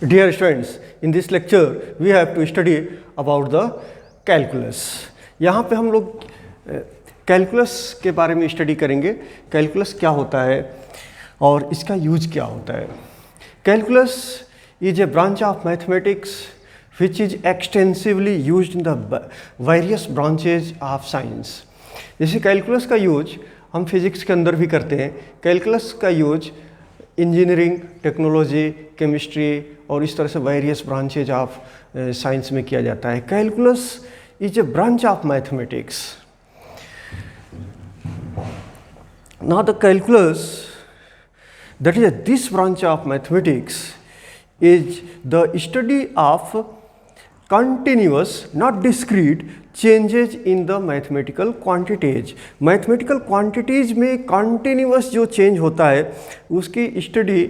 Dear students, in this lecture we have to study about the calculus. यहाँ पे हम लोग कैलकुलस के बारे में स्टडी करेंगे. कैलकुलस क्या होता है और इसका यूज क्या होता है. Calculus is a branch of mathematics which is extensively used in the various branches of science. जैसे कैलकुलस का यूज हम फिजिक्स के अंदर भी करते हैं. कैलकुलस का यूज इंजीनियरिंग, टेक्नोलॉजी, केमिस्ट्री और इस तरह से वेरियस ब्रांचेज ऑफ साइंस में किया जाता है. Calculus is a branch of mathematics. Now the calculus that is this branch of mathematics is the study of continuous, not discrete changes in the mathematical quantities. mathematical quantities में continuous जो change होता है उसकी study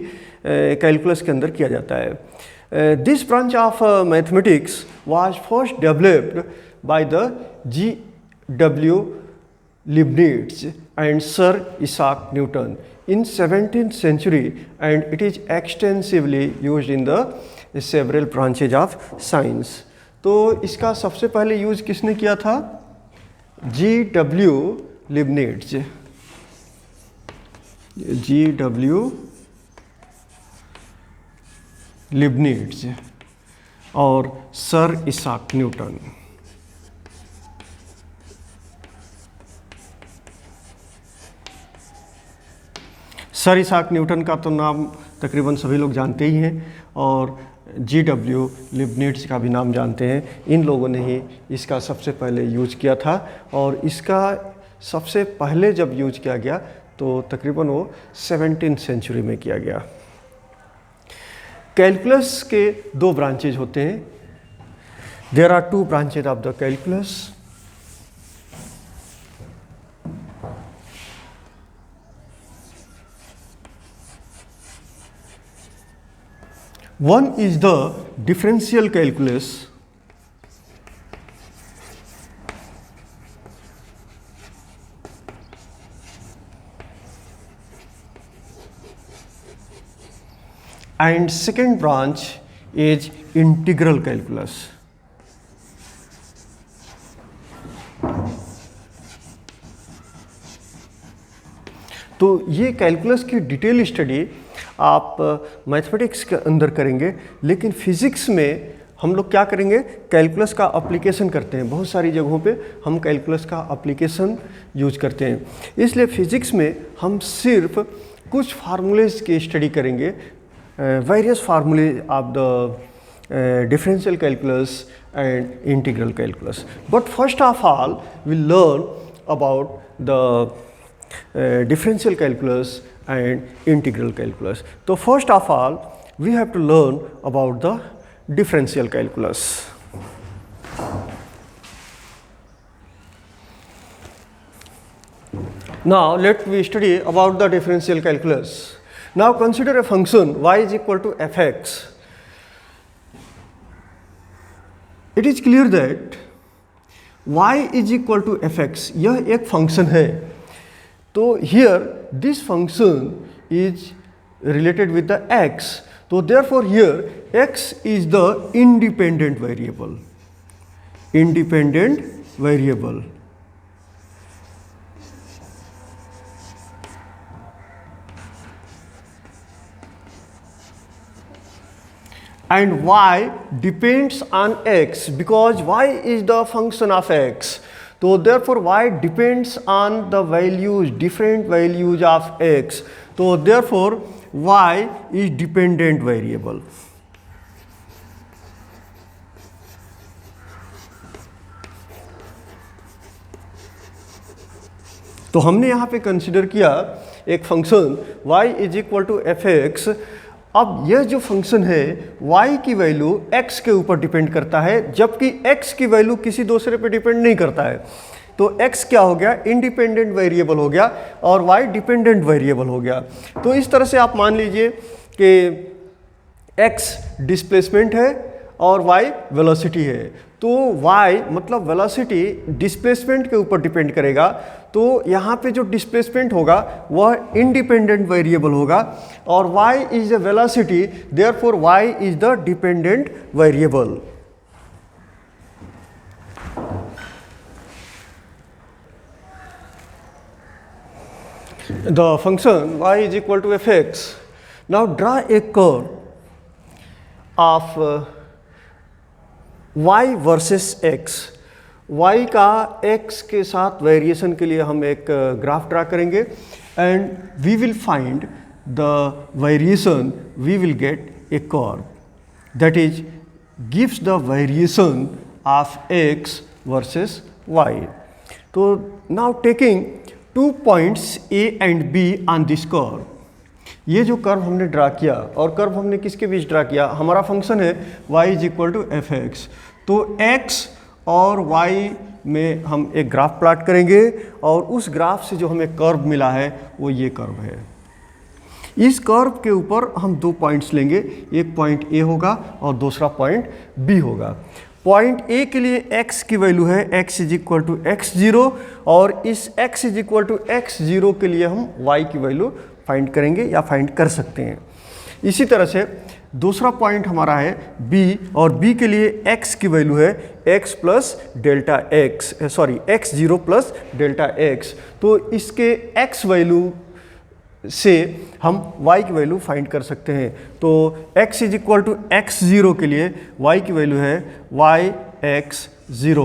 calculus के अंदर किया जाता है. This branch of mathematics was first developed by the G.W. Leibniz and Sir Isaac Newton in 17th century, and it is extensively used in the several branches of science. तो इसका सबसे पहले use किसने किया था? G.W. Leibniz. G.W. Leibniz और sir Isaac Newton. Sir Isaac Newton का तो नाम तकरीबन सभी लोग जानते ही हैं और G.W. लिबनिट्ज़ का भी नाम जानते हैं. इन लोगों ने ही इसका सबसे पहले यूज किया था और इसका सबसे पहले जब यूज किया गया तो तकरीबन वो 17th सेंचुरी में किया गया. कैलकुलस के दो ब्रांचेज होते हैं. There are two branches of the calculus. One is the differential calculus and second branch is integral calculus. तो ये कैलकुलस की डिटेल स्टडी आप मैथमेटिक्स के अंदर करेंगे, लेकिन फिज़िक्स में हम लोग क्या करेंगे? कैलकुलस का एप्लीकेशन करते हैं. बहुत सारी जगहों पे हम कैलकुलस का एप्लीकेशन यूज करते हैं. इसलिए फिज़िक्स में हम सिर्फ कुछ फार्मूलेज की स्टडी करेंगे. वेरियस फार्मूले of the differential calculus and integral calculus. But first of all we learn about the differential calculus and integral calculus. So first of all we have to learn about the differential calculus. Now let me study about the differential calculus. Now consider a function y is equal to fx. It is clear that y is equal to fx. यह एक function है. तो here this function is related with the x. So therefore here x is the independent variable. Independent variable. And y depends on x because y is the function of x. So therefore y depends on the values, different values of x. So therefore y is dependent variable. तो हमने यहाँ पे consider किया एक function y is equal to F X. अब यह जो function है y की वैल्यू x के ऊपर डिपेंड करता है, जबकि x की वैल्यू किसी दूसरे पे डिपेंड नहीं करता है. तो x क्या हो गया? इंडिपेंडेंट वेरिएबल हो गया और y डिपेंडेंट वेरिएबल हो गया. तो इस तरह से आप मान लीजिए कि x डिस्प्लेसमेंट है और y वेलोसिटी है। तो y मतलब वेलोसिटी डिस्प्लेसमेंट के ऊपर डिपेंड करेगा, तो यहाँ पे जो डिस्प्लेसमेंट होगा वह इंडिपेंडेंट वेरिएबल होगा और y is the velocity, therefore y is the dependent variable. The function y is equal to fx. Now draw a curve of y versus x. y का x के साथ वेरिएशन के लिए हम एक ग्राफ ड्रा करेंगे and we will find the variation, we will get a curve that is gives the variation of x versus y. तो now taking 2 points A and B on this curve. ये जो curve हमने draw किया, और curve हमने किसके बीच draw किया, हमारा फंक्शन है y is equal to F x. तो x और y में हम एक ग्राफ प्लॉट करेंगे और उस ग्राफ से जो हमें कर्व मिला है वो ये कर्व है। इस कर्व के ऊपर हम 2 पॉइंट्स लेंगे, एक पॉइंट A होगा और दूसरा पॉइंट B होगा। पॉइंट A के लिए x की वैल्यू है x is equal to x0 और इस x is equal to x0 के लिए हम y की वैल्यू फाइंड करेंगे या फाइंड कर सकते हैं। इसी तरह से दूसरा पॉइंट हमारा है B और B के लिए x की वैल्यू है x plus delta x, sorry x0 plus delta x। तो इसके x वैल्यू से हम y की वैल्यू फाइंड कर सकते हैं। तो x is equal to x0 के लिए y की वैल्यू है yx0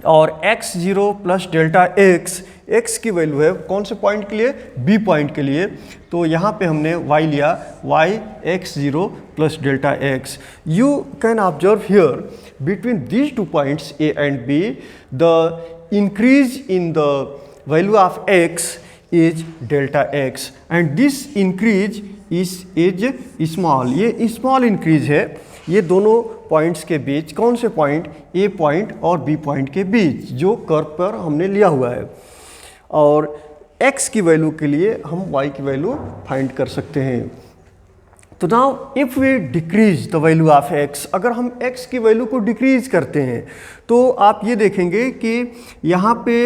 और x0 प्लस डेल्टा x की वैल्यू है कौन से पॉइंट के लिए, b पॉइंट के लिए। तो यहाँ पे हमने y लिया yx0 plus delta x। You can observe here between these 2 points a and b the increase in the value of x is delta x and this increase is small. ये small increase है, ये दोनों points के बीच, कौन से point, A point और B point के बीच जो कर्व पर हमने लिया हुआ है। और x की वैल्यू के लिए हम y की वैल्यू फाइंड कर सकते हैं। तो now if we decrease the value of x, अगर हम x की वैल्यू को डिक्रीज करते हैं तो आप ये देखेंगे कि यहाँ पे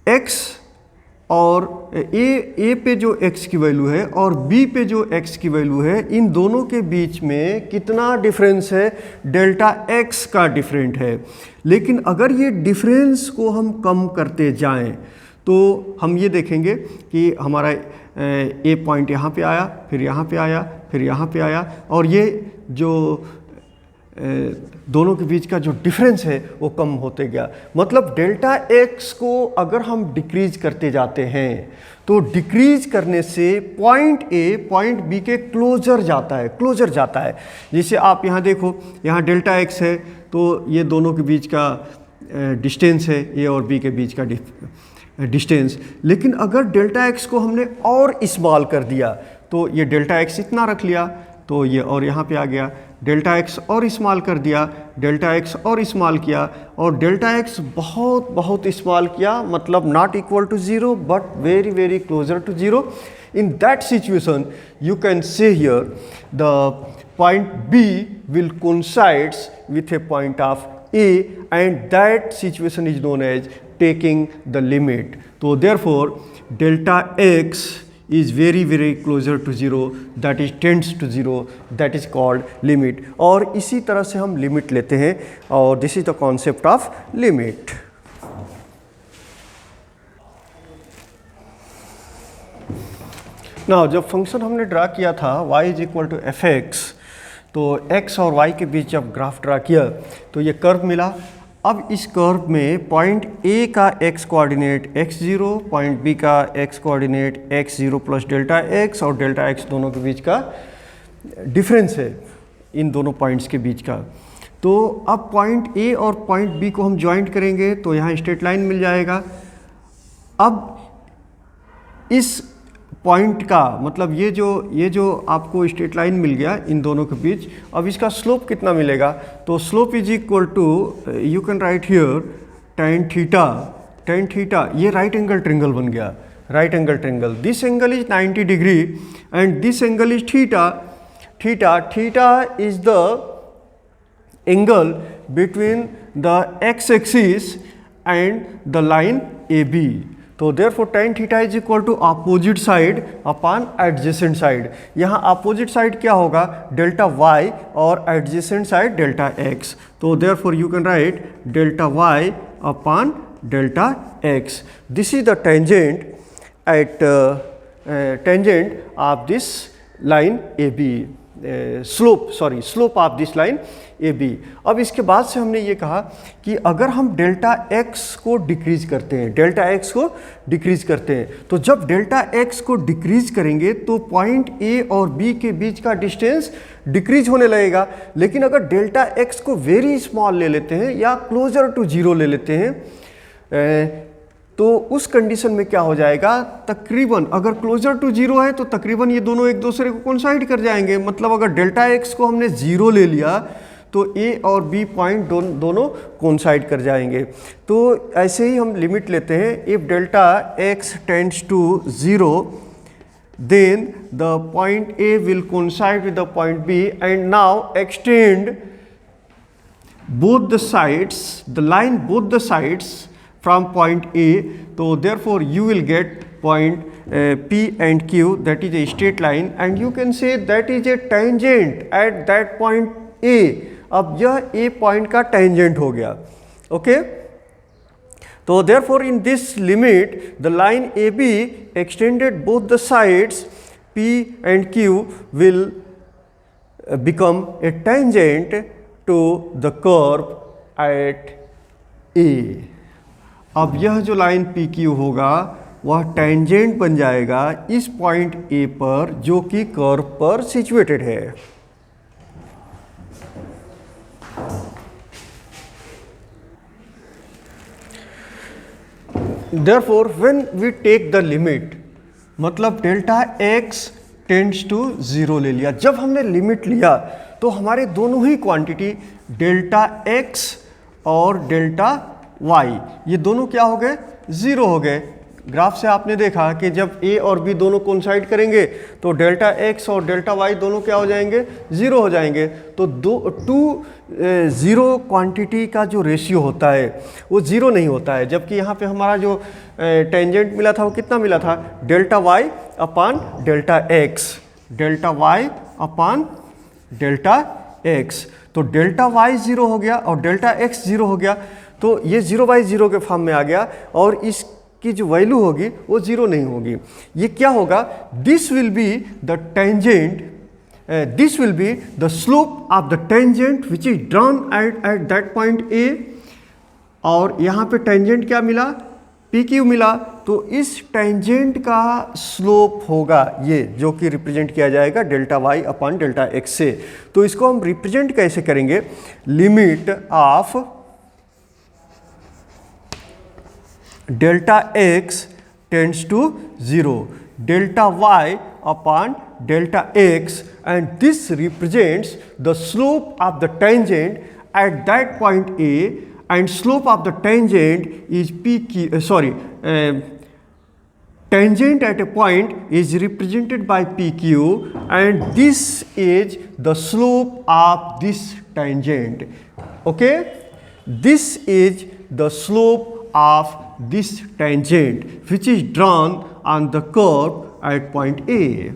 x और a पे जो x की वैल्यू है और b पे जो x की वैल्यू है, इन दोनों के बीच में कितना डिफरेंस है, डेल्टा x का डिफरेंट है। लेकिन अगर ये डिफरेंस को हम कम करते जाएं तो हम ये देखेंगे कि हमारा a पॉइंट यहाँ पे आया, फिर यहाँ पे आया, फिर यहाँ पे आया और ये जो दोनों के बीच का जो डिफरेंस है वो कम होते गया। मतलब डेल्टा x को अगर हम डिक्रीज करते जाते हैं तो डिक्रीज करने से पॉइंट A पॉइंट B के क्लोजर जाता है। जैसे आप यहाँ देखो, यहाँ डेल्टा x है तो ये दोनों के बीच का डिस्टेंस है, A और B के बीच का डिस्टेंस। लेकिन अगर डेल्टा x को हमने और स्मॉल कर दिया तो ये डेल्टा x इतना रख लिया तो ये और यहाँ पे आ गया, डेल्टा x और स्मॉल कर दिया, डेल्टा x और स्मॉल किया और डेल्टा x बहुत स्मॉल किया, मतलब not equal to 0 but very closer to 0। In that situation you can say here the point B will coincides with a point of A and that situation is known as taking the limit. So therefore delta x is very closer to 0, that is tends to 0, that is called limit। और इसी तरह से हम limit लेते हैं और this is the concept of limit. Now जब function हमने ड्रा किया था y is equal to F x, तो x और y के बीच जब ग्राफ ड्रा किया तो ये कर्व मिला। अब इस कर्व में पॉइंट A का x coordinate x0, point B का x coordinate x0 plus delta x और डेल्टा x दोनों के बीच का डिफरेंस है, इन दोनों पॉइंट्स के बीच का। तो अब पॉइंट A और पॉइंट B को हम ज्वाइंट करेंगे तो यहाँ स्ट्रेट लाइन मिल जाएगा। अब इस पॉइंट का मतलब ये जो आपको स्ट्रेट लाइन मिल गया इन दोनों के बीच, अब इसका स्लोप कितना मिलेगा, तो slope is equal to, you can write here tan theta, ये राइट एंगल ट्रिंगल बन गया, right angle triangle. This angle is 90 degree and this angle is theta. theta is the angle between the x-axis and the line AB. तो therefore tan theta is equal to opposite side upon adjacent side. यहाँ opposite side क्या होगा, delta y और adjacent side delta x. तो therefore you can write delta y upon delta x. This is the tangent at tangent of this line AB. Slope of this line A B. अब इसके बाद से हमने ये कहा कि अगर हम डेल्टा एक्स को डिक्रीज करते हैं, तो जब डेल्टा एक्स को डिक्रीज करेंगे तो पॉइंट ए और बी के बीच का डिस्टेंस डिक्रीज होने लगेगा. लेकिन अगर डेल्टा एक्स को वेरी स्मॉल ले लेते हैं या क्लोजर टू जीरो ले लेते हैं तो उस कंडीशन में क्या हो जाएगा, तकरीबन अगर क्लोजर टू जीरो है तो तकरीबन ये दोनों एक दूसरे को कोइंसाइड कर जाएंगे. मतलब अगर डेल्टा एक्स को हमने जीरो ले लिया तो ए और बी पॉइंट दोनों कोइंसाइड कर जाएंगे. तो ऐसे ही हम लिमिट लेते हैं. If delta x tends to zero then the point A will coincide with the point B and now extend both the sides, the line both the sides from point A. So therefore you will get point P and Q, that is a straight line, and you can say that is a tangent at that point A. अब यह A point का tangent हो गया. Okay? So therefore in this limit the line AB extended both the sides P and Q will become a tangent to the curve at A. अब यह जो line P Q होगा वह tangent बन जाएगा इस पॉइंट ए पर जो कि कर्व पर सिचुएटेड है. Therefore when we take the limit, मतलब delta x tends to zero ले लिया. जब हमने लिमिट लिया तो हमारे दोनों ही क्वांटिटी डेल्टा x और डेल्टा y ये दोनों क्या हो गए, ज़ीरो हो गए. ग्राफ से आपने देखा कि जब a और b दोनों कोइंसाइड करेंगे तो डेल्टा x और डेल्टा y दोनों क्या हो जाएंगे, ज़ीरो हो जाएंगे. तो टू ज़ीरो क्वांटिटी का जो रेशियो होता है वो ज़ीरो नहीं होता है. जबकि यहाँ पे हमारा जो टेंजेंट मिला था वो कितना मिला था, delta y upon delta x, delta y upon delta x. तो डेल्टा y ज़ीरो हो गया और डेल्टा x ज़ीरो हो गया. तो ये 0/0 के फॉर्म में आ गया और इसकी जो वैल्यू होगी वो ज़ीरो नहीं होगी. ये क्या होगा, this will be the tangent, this will be the slope of the tangent which is drawn at that point A. और यहाँ पे टेंजेंट क्या मिला, पी क्यू मिला. तो इस टेंजेंट का स्लोप होगा ये, जो कि रिप्रेजेंट किया जाएगा delta y upon delta x से. तो इसको हम रिप्रेजेंट कैसे करेंगे, limit of delta x tends to zero, delta y upon delta x, and this represents the slope of the tangent at that point A, and slope of the tangent is tangent at a point is represented by PQ, and this is the slope of this tangent. Okay, this is the slope of this tangent which is drawn on the curve at point A.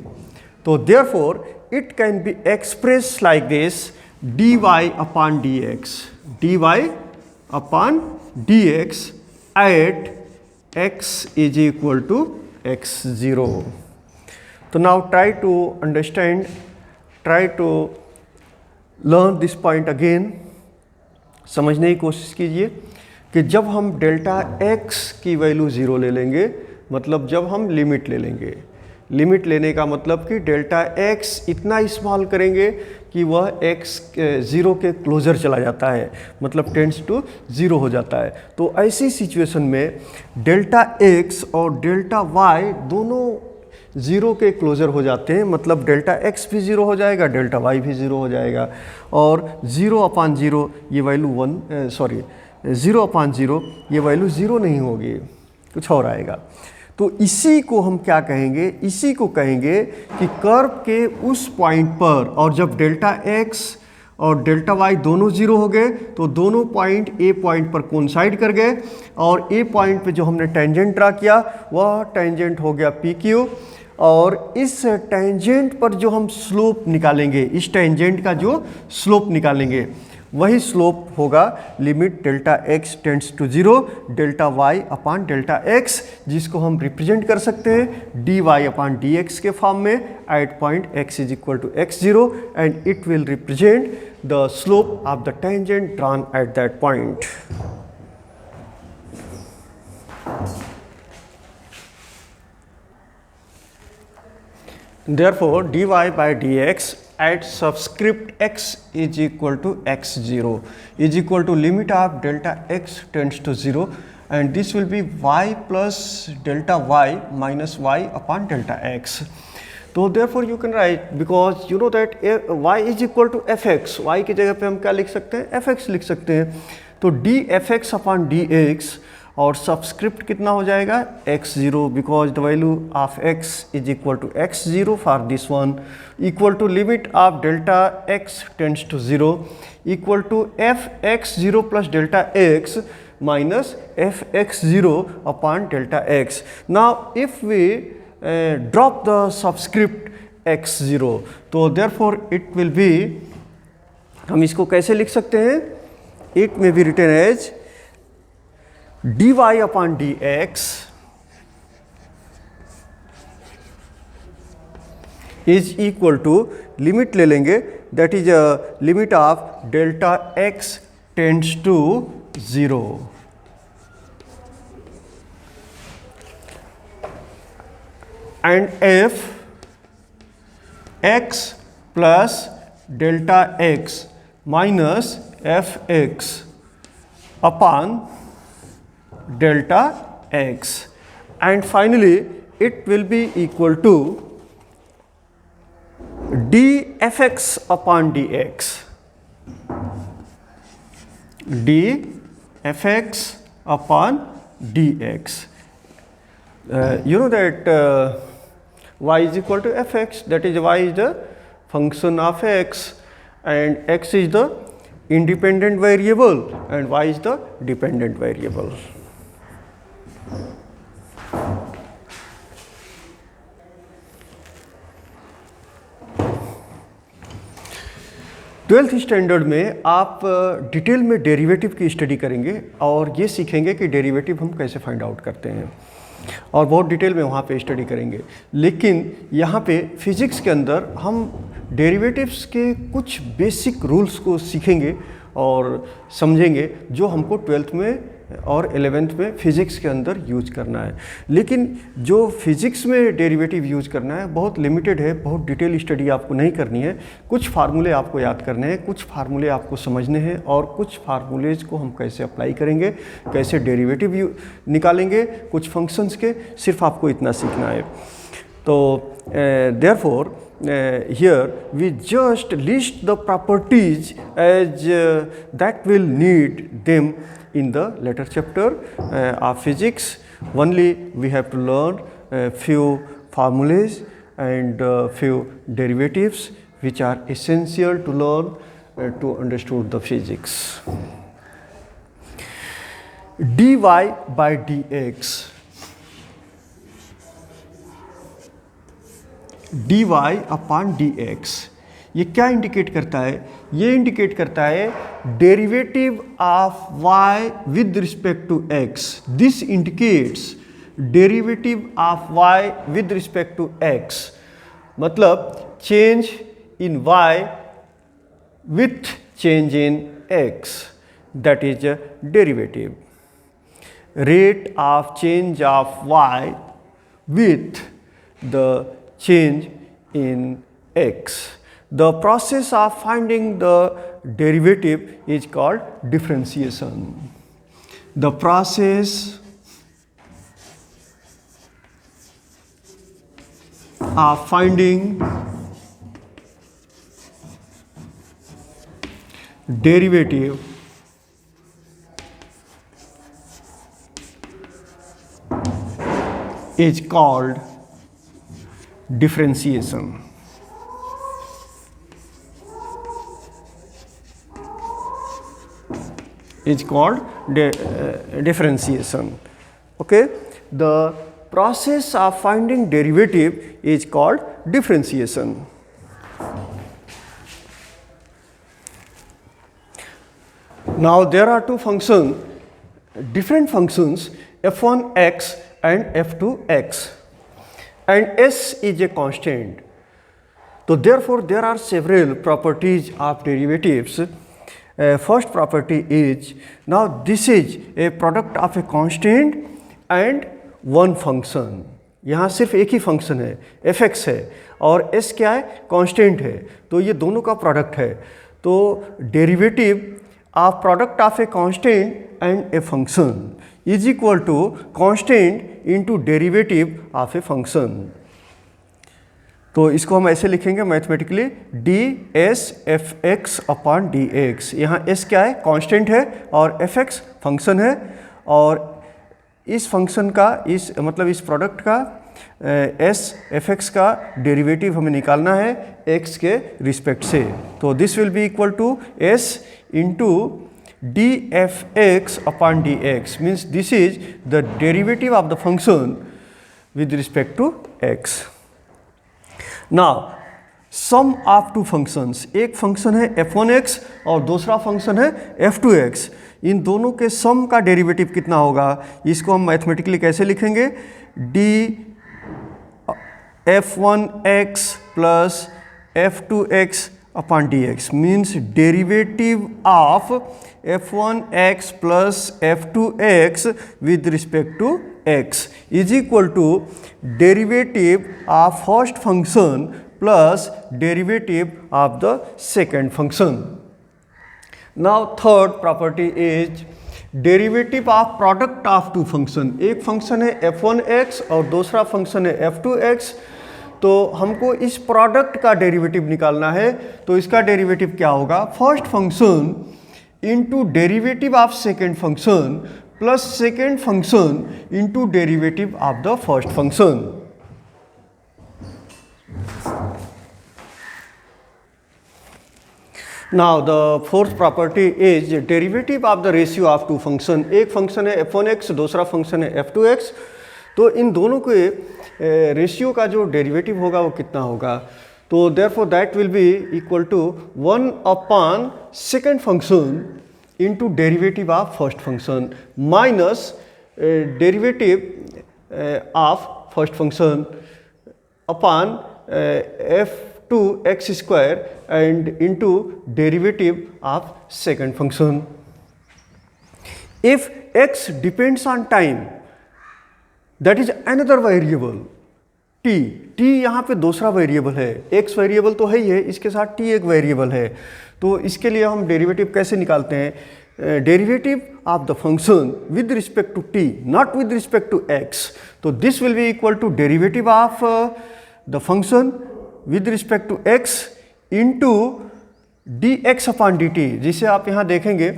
So therefore it can be expressed like this, dy upon dx, dy upon dx at x is equal to x0. So now try to understand, try to learn this point again. समझने की कोशिश कीजिए कि जब हम delta x की value zero ले लेंगे, मतलब जब हम लिमिट ले लेंगे, लिमिट लेने का मतलब कि डेल्टा x इतना स्मॉल करेंगे कि वह x ज़ीरो के क्लोज़र चला जाता है, मतलब टेंड्स टू ज़ीरो हो जाता है. तो ऐसी सिचुएशन में डेल्टा x और डेल्टा y दोनों ज़ीरो के क्लोज़र हो जाते हैं, मतलब डेल्टा x भी ज़ीरो हो जाएगा, डेल्टा y भी ज़ीरो हो जाएगा. और 0/0 ये वैल्यू 0/0 ये वैल्यू ज़ीरो नहीं होगी, कुछ और आएगा. तो इसी को हम क्या कहेंगे, इसी को कहेंगे कि कर्व के उस पॉइंट पर, और जब डेल्टा x और डेल्टा y दोनों जीरो हो गए तो दोनों पॉइंट a पॉइंट पर कोइंसाइड कर गए, और a पॉइंट पे जो हमने टेंजेंट ड्रा किया वह टेंजेंट हो गया PQ, और इस टेंजेंट पर जो हम स्लोप निकालेंगे, इस टेंजेंट का जो स्लोप निकालेंगे वही स्लोप होगा limit delta x tends to 0 delta y upon delta x, जिसको हम रिप्रेजेंट कर सकते हैं dy अपान dx के फॉर्म में at point x is equal to x0, and it will represent the slope of the tangent drawn at that point. Therefore, dy by dx at subscript x is equal to x0 is equal to limit of delta x tends to 0, and this will be y plus delta y minus y upon delta x. So therefore you can write, because you know that y is equal to fx, y की जगह पे हम क्या लिख सकते हैं, fx लिख सकते हैं. तो dfx upon dx और सबस्क्रिप्ट कितना हो जाएगा x0, because the value of x is equal to x0 for this one, equal to limit of delta x tends to 0 equal to fx0 plus delta x minus fx0 upon delta x. Now if we drop the subscript x0, तो therefore it will be, हम इसको कैसे लिख सकते हैं, it may be written as dy upon dx is equal to, limit ले लेंगे, that is a limit of delta x tends to 0, and f x plus delta x minus fx upon delta x, and finally it will be equal to dfx upon dx, dfx upon dx. You know that y is equal to fx, that is y is the function of x, and x is the independent variable and y is the dependent variable. Twelfth standard में आप detail में derivative की study करेंगे और ये सीखेंगे कि derivative हम कैसे फाइंड आउट करते हैं, और बहुत डिटेल में वहाँ पे स्टडी करेंगे. लेकिन यहाँ पे फिज़िक्स के अंदर हम डेरिवेटिव्स के कुछ बेसिक रूल्स को सीखेंगे और समझेंगे जो हमको ट्वेल्थ में और 11th में फ़िज़िक्स के अंदर यूज करना है. लेकिन जो फिज़िक्स में डेरिवेटिव यूज करना है बहुत लिमिटेड है, बहुत डिटेल स्टडी आपको नहीं करनी है. कुछ फार्मूले आपको याद करने हैं, कुछ फार्मूले आपको समझने हैं, और कुछ फार्मूलेज को हम कैसे अप्लाई करेंगे, कैसे डेरिवेटिव निकालेंगे कुछ फंक्शंस के, सिर्फ आपको इतना सीखना है. तो therefore here we just list the properties as that will need them in the later chapter of physics. Only we have to learn few formulas and few derivatives which are essential to learn to understand the physics. dy by dx, dy upon dx, ये क्या indicate करता है, ये indicate करता है derivative of y with respect to x. This indicates derivative of y with respect to x, मतलब change in y with change in x, that is derivative. Rate of change of y with the change in x. The process of finding the derivative is called differentiation. The process of finding derivative is called differentiation. Is called differentiation. Okay, the process of finding derivative is called differentiation. Now there are two functions, different functions, f1x and f2x, and s is a constant. So therefore there are several properties of derivatives. First property is, now this is a product of a constant and one function. यहाँ सिर्फ एक ही function है fx है और s क्या है, constant है, तो ये दोनों का प्रोडक्ट है. तो derivative of product of a constant and a function is equal to constant into derivative of a function. तो इसको हम ऐसे लिखेंगे mathematically, d s f x upon D x. यहाँ एस क्या है, कांस्टेंट है, और एफ एक्स फंक्शन है, और इस फंक्शन का, इस मतलब इस प्रोडक्ट का एस एफ एक्स का डेरिवेटिव हमें निकालना है एक्स के रिस्पेक्ट से. तो this will be equal to s into d F x upon D x, means this is the derivative of the function with respect to x. Now sum of two functions, एक function है f1x और दूसरा function है f2x. इन दोनों के सम का derivative कितना होगा, इसको हम मैथमेटिकली कैसे लिखेंगे, d f1x plus f2x upon dx, means derivative of f1x plus f2x with respect to x is equal to derivative of first function plus derivative of the second function. Now third property is derivative of product of two function. एक function है f1x और दूसरा function है f2x. तो हमको इस product का derivative निकालना है. तो इसका डेरिवेटिव क्या होगा, first function into derivative of second function plus second function into derivative of the first function. Now the fourth property is derivative of the ratio of two function. एक function है f1x, दूसरा function है f2x. तो इन दोनों के ratio का जो derivative होगा वो कितना होगा. तो therefore that will be equal to 1 upon second function into derivative of first function minus derivative of first function upon f2x square and into derivative of second function. If x depends on time, that is another variable t. t यहाँ पे दूसरा variable है, x variable तो है ही है, इसके साथ t एक वेरिएबल है. तो इसके लिए हम डेरिवेटिव कैसे निकालते हैं, derivative of the function with respect to T, not with respect to X. तो this will be equal to derivative of the function with respect to X into D X upon D T. जिसे आप यहाँ देखेंगे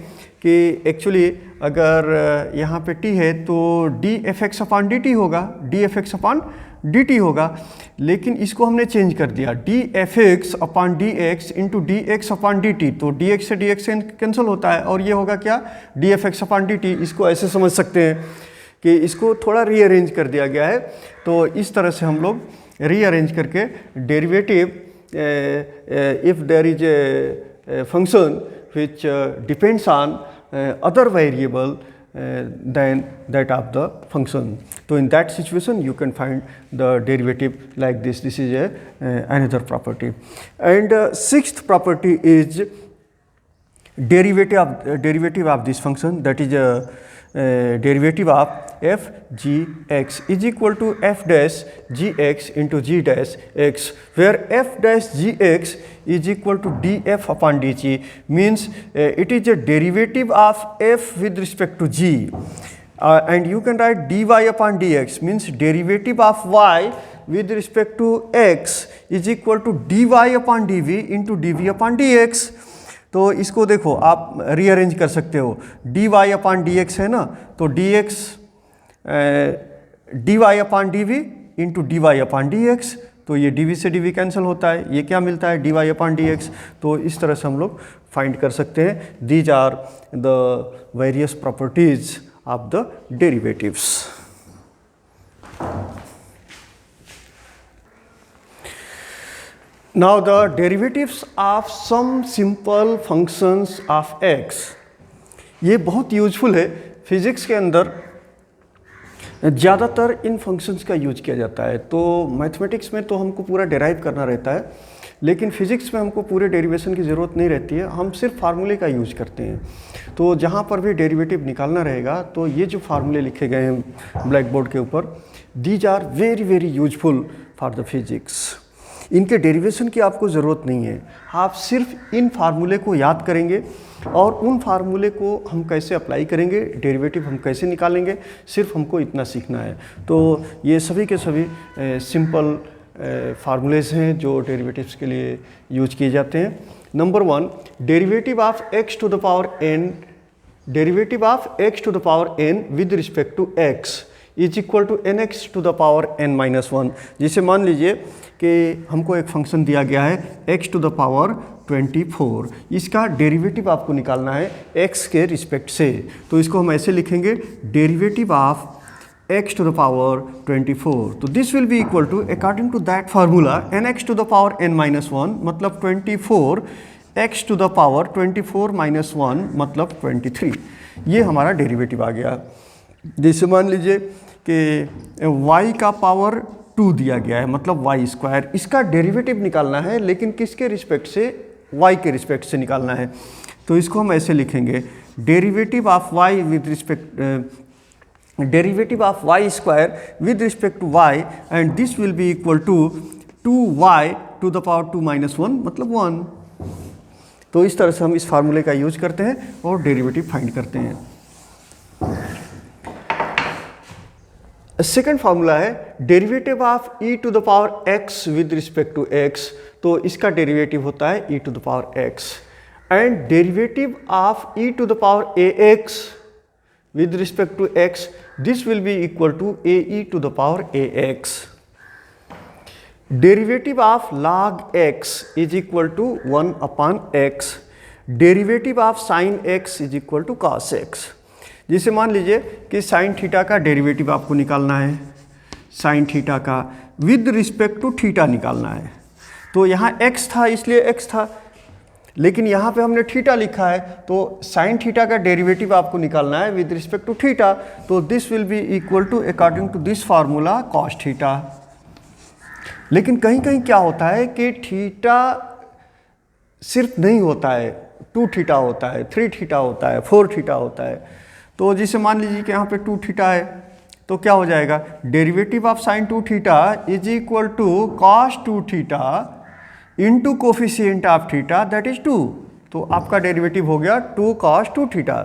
कि actually अगर यहाँ पे t है तो D F x upon D T होगा, D F x upon D T होगा, लेकिन इसको हमने चेंज कर दिया, D F x upon D X into D X upon D T. तो डी एक्स से डी एक्स कैंसिल होता है और ये होगा क्या, D F x upon D T. इसको ऐसे समझ सकते हैं कि इसको थोड़ा रीअरेंज कर दिया गया है. तो इस तरह से हम लोग रीअरेंज करके derivative if there is a function which depends on other variable than that of the function. So in that situation you can find the derivative like this. This is another property. And sixth property is derivative of this function, that is derivative of f g x is equal to f dash g x into g dash x, where f dash g x is equal to df upon dg, means it is a derivative of f with respect to g. And you can write dy upon dx, means derivative of y with respect to x is equal to dy upon dv into dv upon dx. तो इसको देखो आप rearrange कर सकते हो, dy upon dx है ना, तो dx dy upon dv into dy upon dx, तो ये dv से dv कैंसिल होता है, ये क्या मिलता है dy अपॉन dx। तो इस तरह से हम लोग फाइंड कर सकते हैं। These are the various properties of the derivatives. Now the derivatives of some simple functions of x, ये बहुत यूजफुल है। फिजिक्स के अंदर ज़्यादातर इन फंक्शंस का यूज किया जाता है। तो मैथमेटिक्स में तो हमको पूरा डेराइव करना रहता है, लेकिन फिजिक्स में हमको पूरे डेरिवेशन की ज़रूरत नहीं रहती है, हम सिर्फ फार्मूले का यूज करते हैं। तो जहाँ पर भी डेरिवेटिव निकालना रहेगा तो ये जो फार्मूले लिखे गए हैं ब्लैक बोर्ड के ऊपर, these are very very useful for the physics. इनके डेरिवेशन की आपको ज़रूरत नहीं है, आप सिर्फ इन फार्मूले को याद करेंगे और उन फार्मूले को हम कैसे अप्लाई करेंगे, डेरिवेटिव हम कैसे निकालेंगे, सिर्फ हमको इतना सीखना है। तो ये सभी के सभी सिंपल फार्मूलेज हैं जो डेरिवेटिव्स के लिए यूज किए जाते हैं। Number 1, derivative of x to the power n, derivative of x to the power n with respect to x is equal to nx to the power n-1। जिसे मान लीजिए कि हमको एक फंक्शन दिया गया है x टू द पावर 24, इसका डेरिवेटिव आपको निकालना है x के रिस्पेक्ट से। तो इसको हम ऐसे लिखेंगे, derivative of x to the power 24। तो this will be equal to, according to that formula, nx to the power n-1 मतलब 24, x टू द पावर 24 - 1 मतलब 23। ये हमारा डेरिवेटिव आ गया। जैसे मान लीजिए कि y का पावर 2 दिया गया है, मतलब y², इसका डेरिवेटिव निकालना है, लेकिन किसके रिस्पेक्ट से, y के रिस्पेक्ट से निकालना है। तो इसको हम ऐसे लिखेंगे, derivative of y with respect, derivative of y² with respect to y, and this will be equal to 2y to the power 2 - 1 मतलब 1। तो इस तरह से हम इस फार्मूले का यूज करते हैं और डेरिवेटिव फाइंड करते हैं। सेकेंड फार्मूला है derivative of e to the power x with respect to x, तो इसका डेरिवेटिव होता है e to the power x, and derivative of e to the power ax with respect to x, this will be equal to ae to the power ax। Derivative of log x is equal to 1 upon x, derivative of sine x is equal to cos x। जिसे मान लीजिए कि sine theta का derivative आपको निकालना है, sine theta का with respect to theta निकालना है। तो यहाँ x था इसलिए x था, लेकिन यहाँ पे हमने थीटा लिखा है, तो साइन थीटा का डेरिवेटिव आपको निकालना है विद रिस्पेक्ट टू थीटा। तो this will be equal to, according to this formula, cos theta. लेकिन कहीं कहीं क्या होता है कि थीटा सिर्फ नहीं होता है, 2 थीटा होता है, 3 थीटा होता है, 4 थीटा होता है। तो जिसे मान लीजिए कि यहाँ पे 2 थीटा है, तो क्या हो जाएगा, derivative of sine 2 theta is equal to cos 2 theta into coefficient of theta that is 2। तो आपका डेरिवेटिव हो गया 2 cos 2 थीटा।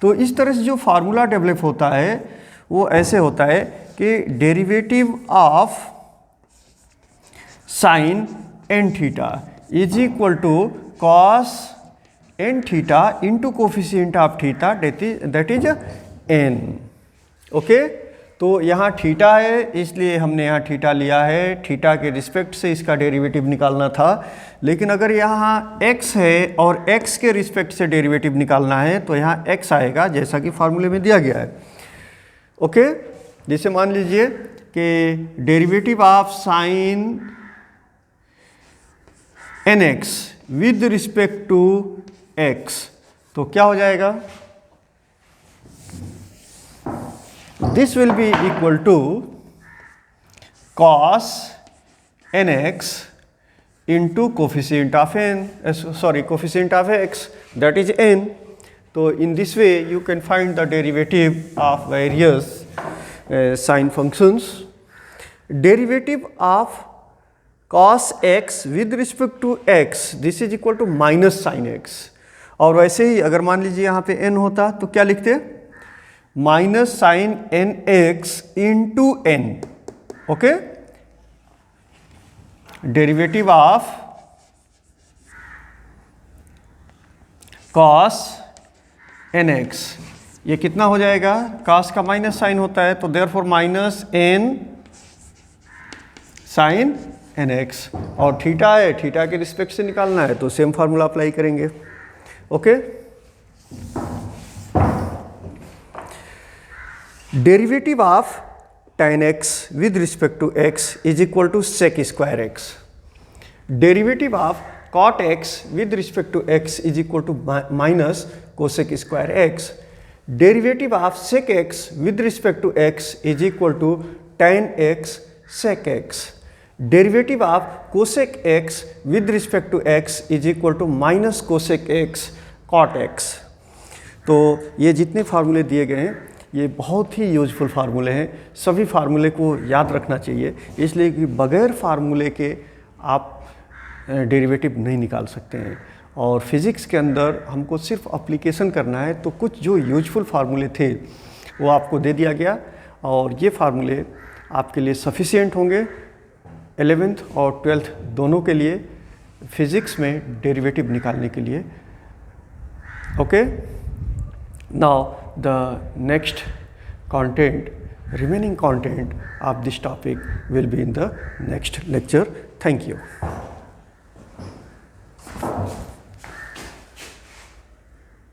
तो इस तरह से जो फार्मूला डेवलप होता है वो ऐसे होता है कि derivative of sine n theta is equal to cos n theta into coefficient of theta that is n। Okay, तो यहाँ थीटा है इसलिए हमने यहाँ थीटा लिया है, थीटा के रिस्पेक्ट से इसका डेरिवेटिव निकालना था। लेकिन अगर यहाँ x है और x के रिस्पेक्ट से डेरिवेटिव निकालना है तो यहाँ x आएगा, जैसा कि फार्मूले में दिया गया है। ओके, जैसे मान लीजिए कि derivative of sine nx with respect to x, तो क्या हो जाएगा, this will be equal to cos nx into coefficient of n, coefficient of x that is n। तो in this way you can find the derivative of various sine functions. Derivative of cos x with respect to x, this is equal to minus sine x। और वैसे ही अगर मान लीजिए यहाँ पे n होता तो क्या लिखते, minus sine nx into n। Okay, derivative of cos nx ये कितना हो जाएगा, cos का माइनस साइन होता है तो therefore minus n sine nx, और थीटा है, थीटा के रिस्पेक्ट से निकालना है तो सेम फार्मूला अप्लाई करेंगे। Okay, derivative of tan x with respect to x is equal to sec square x. Derivative of cot x with respect to x is equal to minus cosec square x. Derivative of sec x with respect to x is equal to tan x sec x. Derivative of cosec x with respect to x is equal to minus cosec x cot x. तो ये जितने फार्मूले दिए गए हैं ये बहुत ही useful फार्मूले हैं, सभी फार्मूले को याद रखना चाहिए, इसलिए कि बगैर फार्मूले के आप डेरिवेटिव नहीं निकाल सकते हैं। और फिज़िक्स के अंदर हमको सिर्फ एप्लीकेशन करना है, तो कुछ जो यूजफुल फार्मूले थे वो आपको दे दिया गया, और ये फार्मूले आपके लिए सफिशिएंट होंगे 11th और 12th दोनों के लिए फिज़िक्स में डेरिवेटिव निकालने के लिए। Okay, now the next content, remaining content of this topic will be in the next lecture. Thank you.